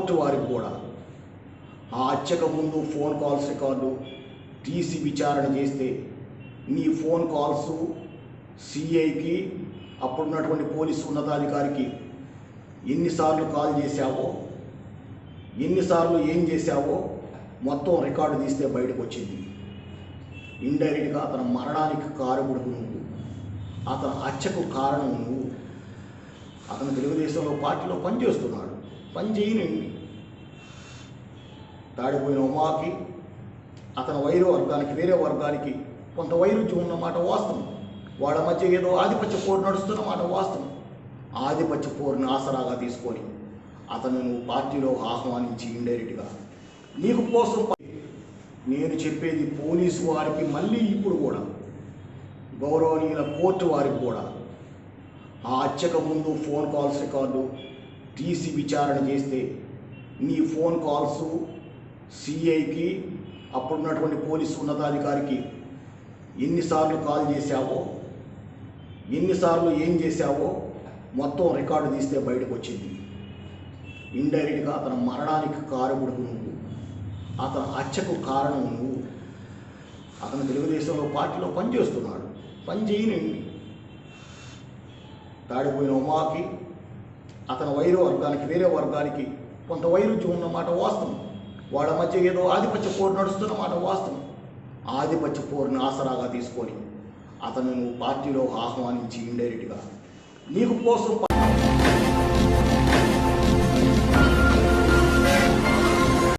Court వారికి కూడా ఆ హత్యకు ముందు ఫోన్ కాల్స్ రికార్డు తీసి విచారణ చేస్తే నీ ఫోన్ కాల్స్ సిఐకి అప్పుడున్నటువంటి పోలీసు ఉన్నతాధికారికి ఎన్నిసార్లు కాల్ చేశావో, ఎన్నిసార్లు ఏం చేశావో మొత్తం రికార్డు తీస్తే బయటకు వచ్చింది. ఇండైరెక్ట్గా అతని మరణానికి కారకుడు నువ్వు, అతని హత్యకు కారణం నువ్వు. అతను తెలుగుదేశంలో పార్టీలో పనిచేస్తున్నాడు, పని చేయనండి. తాడిపోయిన ఉమాకి అతని వైరు వర్గానికి వేరే వర్గానికి కొంత వైరుధ్యం ఉన్నమాట వాస్తవం. వాళ్ళ మధ్య ఏదో ఆధిపత్య పోరు నడుస్తున్న మాట వాస్తవం. ఆధిపత్య పోరుని ఆసరాగా తీసుకొని అతను నువ్వు పార్టీలో ఆహ్వానించి ఇండైరెక్ట్గా నీకు కోసం నేను చెప్పేది పోలీసు వారికి, మళ్ళీ ఇప్పుడు కూడా గౌరవనీయుల కోర్టు వారికి కూడా ఆ హత్యకు ముందు ఫోన్ కాల్స్ రికార్డు తీసి విచారణ చేస్తే నీ ఫోన్ కాల్స్ సిఐకి అప్పుడున్నటువంటి పోలీసు ఉన్నతాధికారికి ఎన్నిసార్లు కాల్ చేశావో, ఎన్నిసార్లు ఏం చేశావో మొత్తం రికార్డు తీస్తే బయటకు వచ్చింది. ఇండైరెక్ట్గా అతని మరణానికి కారకుడు నువ్వు, అతని హత్యకు కారణం నువ్వు. అతను తెలుగుదేశంలో పార్టీలో పనిచేస్తున్నాడు, పని చేయనండి. తాడిపోయిన ఉమాకి అతని వైరు వర్గానికి వేరే వర్గానికి కొంత వైరుధ్యం ఉన్నమాట వాస్తవం. వాళ్ళ మధ్య ఏదో ఆధిపత్య పోరు నడుస్తున్న మాట వాస్తవం. ఆధిపత్య పోరుని ఆసరాగా తీసుకొని అతను నువ్వు పార్టీలో ఆహ్వానించి ఇండైరెక్ట్గా నీకు కోసం